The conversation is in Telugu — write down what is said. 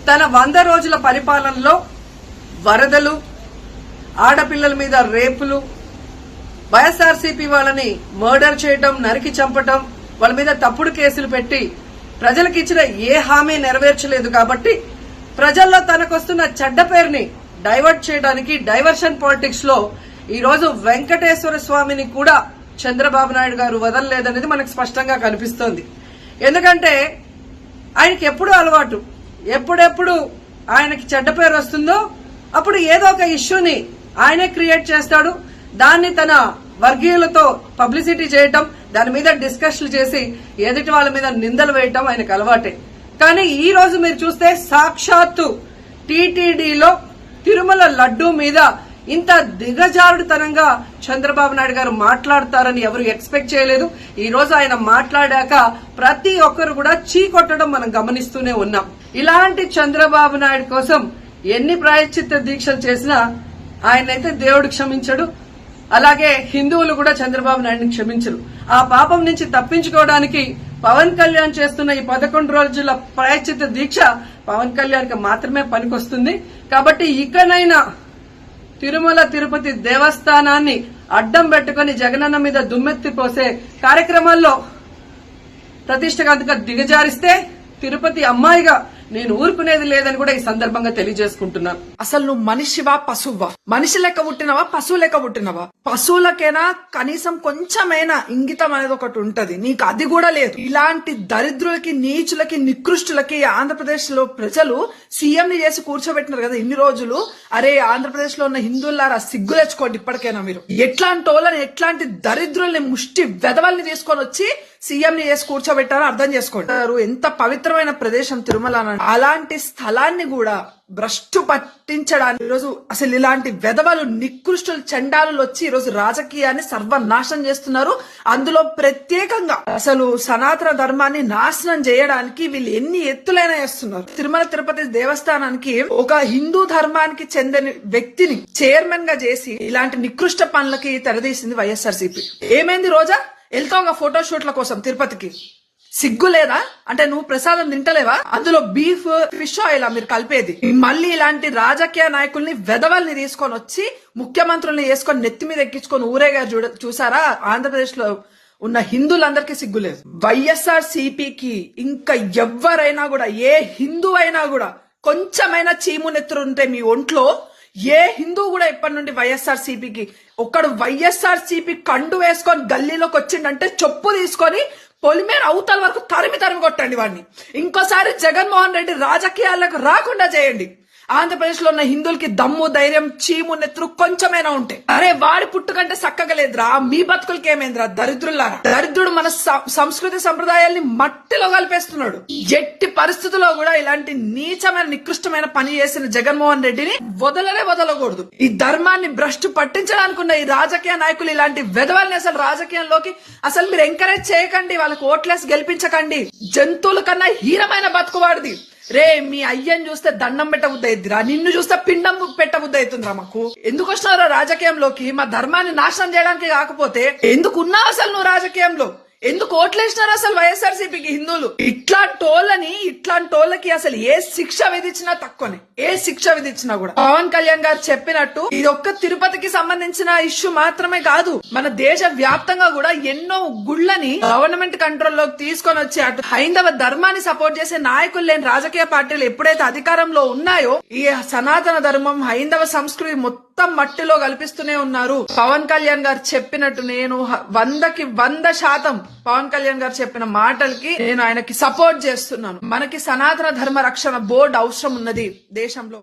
తన 100 రోజుల పరిపాలనలో వరదలు, ఆడపిల్లల మీద రేపులు, వైఎస్ఆర్సీపీ వాళ్ళని మర్డర్ చేయటం, నరికి చంపటం, వాళ్ళ మీద తప్పుడు కేసులు పెట్టి ప్రజలకు ఇచ్చిన ఏ హామీ నెరవేర్చలేదు. కాబట్టి ప్రజల్లో తనకొస్తున్న చెడ్డ పేరుని డైవర్ట్ చేయడానికి డైవర్షన్ పాలిటిక్స్ లో ఈ రోజు వెంకటేశ్వర స్వామిని కూడా చంద్రబాబు నాయుడు గారు వదలలేదనేది మనకు స్పష్టంగా కనిపిస్తోంది. ఎందుకంటే ఆయనకి ఎప్పుడు అలవాటు, ఎప్పుడెప్పుడు ఆయనకి చెడ్డ పేరు వస్తుందో అప్పుడు ఏదో ఒక ఇష్యూని ఆయనే క్రియేట్ చేస్తాడు. దాన్ని తన వర్గీయులతో పబ్లిసిటీ చేయటం, దాని మీద డిస్కషన్లు చేసి ఎదుటి వాళ్ళ మీద నిందలు వేయటం ఆయనకు అలవాటే. కానీ ఈ రోజు మీరు చూస్తే సాక్షాత్తు టీటీడీలో తిరుమల లడ్డూ మీద ఇంత దిగజారుడుతనంగా చంద్రబాబు నాయుడు గారు మాట్లాడతారని ఎవరు ఎక్స్పెక్ట్ చేయలేదు. ఈ రోజు ఆయన మాట్లాడాక ప్రతి ఒక్కరు కూడా చీకొట్టడం మనం గమనిస్తూనే ఉన్నాం. ఇలాంటి చంద్రబాబు నాయుడు కోసం ఎన్ని ప్రాయశ్చిత్త దీక్షలు చేసినా ఆయనైతే దేవుడు క్షమించడు. అలాగే హిందువులు కూడా చంద్రబాబు నాయుడిని క్షమించరు. ఆ పాపం నుంచి తప్పించుకోవడానికి పవన్ కళ్యాణ్ చేస్తున్న ఈ 11 రోజుల ప్రాయశ్చిత్త దీక్ష పవన్ కళ్యాణ్కి మాత్రమే పనికొస్తుంది. కాబట్టి ఇకనైనా తిరుమల తిరుపతి దేవస్థానాన్ని అడ్డం పెట్టుకుని జగనన్న మీద దుమ్మెత్తి పోసే కార్యక్రమాల్లో ప్రతిష్టగా దిగజారిస్తే తిరుపతి అమ్మాయిగా నేను ఊరుకునేది లేదని కూడా ఈ సందర్భంగా తెలియజేసుకుంటున్నాను. అసలు నువ్వు మనిషివా పశువా? మనిషి లెక్క పుట్టినవా పశువు లెక్క పుట్టినవా? పశువులకైనా కనీసం కొంచెమైనా ఇంగితం అనేది ఒకటి ఉంటది, నీకు అది కూడా లేదు. ఇలాంటి దరిద్రులకి, నీచులకి, నికృష్టులకి ఆంధ్రప్రదేశ్ లో ప్రజలు సీఎం ని చేసి కూర్చోబెట్టినారు కదా ఇన్ని రోజులు. అరే ఆంధ్రప్రదేశ్ లో ఉన్న హిందువులారా సిగ్గు తెచ్చుకోండి ఇప్పటికైనా. మీరు ఎట్లాంటి వాళ్ళని, ఎట్లాంటి దరిద్రుల్ని, ముష్టి వెధవల్ని తీసుకొని వచ్చి సీఎం ని చేసి కూర్చోబెట్టారో అర్థం చేసుకోండి. ఎంత పవిత్రమైన ప్రదేశం తిరుమల. అలాంటి స్థలాన్ని కూడా భ్రష్టు పట్టించడానికి ఈరోజు అసలు ఇలాంటి వెధవలు, నికృష్టులు, చండాలు వచ్చి ఈరోజు రాజకీయాన్ని సర్వనాశనం చేస్తున్నారు. అందులో ప్రత్యేకంగా అసలు సనాతన ధర్మాన్ని నాశనం చేయడానికి వీళ్ళు ఎన్ని ఎత్తులైనా వేస్తున్నారు. తిరుమల తిరుపతి దేవస్థానానికి ఒక హిందూ ధర్మానికి చెందిన వ్యక్తిని చైర్మన్ గా చేసి ఇలాంటి నికృష్ట పనులకి తెరదీసింది వైఎస్ఆర్సీపీ. ఏమైంది రోజా? వెళ్తావుగా ఫోటో షూట్ల కోసం తిరుపతికి, సిగ్గు లేదా? అంటే నువ్వు ప్రసాదం తింటలేవా? అందులో బీఫ్, ఫిష్ ఆయిల్ మీరు కలిపేది. మళ్ళీ ఇలాంటి రాజకీయ నాయకుల్ని, వెధవల్ని తీసుకొని వచ్చి ముఖ్యమంత్రుల్ని వేసుకొని నెత్తి మీద ఎక్కించుకొని ఊరేగా చూసారా? ఆంధ్రప్రదేశ్ లో ఉన్న హిందువులందరికీ సిగ్గు లేదు. వైఎస్ఆర్ సిపికి ఇంకా ఎవరైనా కూడా, ఏ హిందూ అయినా కూడా కొంచెమైనా చీము నెత్తురు ఉంటే మీ ఒంట్లో, ఏ హిందూ కూడా ఇప్పటి నుండి వైఎస్ఆర్ సిపికి ఒక్కడు వైఎస్ఆర్ సిపి కండు వేసుకొని గల్లీలోకి వచ్చిండంటే చెప్పు తీసుకొని పొలిమేర అవతల వరకు తరిమి కొట్టండి వాడిని. ఇంకోసారి జగన్మోహన్ రెడ్డి రాజకీయాలకు రాకుండా చేయండి. ఆంధ్రప్రదేశ్ లో ఉన్న హిందువులకి దమ్ము, ధైర్యం, చీము నెత్తురు కొంచెమైనా ఉంటే, అరే వాడి పుట్టుకంటే సక్కగా లేదురా, మీ బతుకులకి ఏమైందిరా దరిద్రులారా. దరిద్రుడు మన సంస్కృతి సంప్రదాయాల్ని మట్టిలో కలిపేస్తున్నాడు. ఎట్టి పరిస్థితుల్లో కూడా ఇలాంటి నీచమైన, నికృష్టమైన పని చేసిన జగన్మోహన్ రెడ్డిని వదలకూడదు. ఈ ధర్మాన్ని భ్రష్టు పట్టించడానికి ఉన్న ఈ రాజకీయ నాయకులు, ఇలాంటి వెధవల్ని అసలు రాజకీయంలోకి అసలు మీరు ఎంకరేజ్ చేయకండి. వాళ్ళకి ఓట్లేసి గెలిపించకండి. జంతువుల కన్నా హీనమైన బతుకువాడిది. రే మీ అయ్యని చూస్తే దండం పెట్టబుద్ధి అయిద్దిరా, నిన్ను చూస్తే పిండం పెట్టబుద్ధి అవుతుందిరా. మాకు ఎందుకు వచ్చినారో రాజకీయంలోకి? మా ధర్మాన్ని నాశనం చేయడానికి కాకపోతే ఎందుకు ఉన్నావు అసలు నువ్వు రాజకీయంలో? ఎందుకు ఓట్లేసినారు అసలు వైఎస్ఆర్సీపీకి హిందువులు? ఇట్లాంటోళ్ళకి అసలు ఏ శిక్ష విధించినా తక్కువనే, ఏ శిక్ష విధించినా కూడా. పవన్ కళ్యాణ్ గారు చెప్పినట్టు ఇది ఒక్క తిరుపతికి సంబంధించిన ఇష్యూ మాత్రమే కాదు, మన దేశ వ్యాప్తంగా కూడా ఎన్నో గుళ్ళని గవర్నమెంట్ కంట్రోల్లోకి తీసుకొని వచ్చి అటు హైందవ ధర్మాన్ని సపోర్ట్ చేసే నాయకులు లేని రాజకీయ పార్టీలు ఎప్పుడైతే అధికారంలో ఉన్నాయో ఈ సనాతన ధర్మం, హైందవ సంస్కృతి మొత్తం మట్టిలో కల్పిస్తూనే ఉన్నారు. పవన్ కళ్యాణ్ గారు చెప్పినట్టు నేను 100కి 100% పవన్ కళ్యాణ్ గారు చెప్పిన మాటలకి నేను ఆయనకి సపోర్ట్ చేస్తున్నాను. మనకి సనాతన ధర్మ రక్షణ బోర్డు అవసరం ఉన్నది దేశంలో.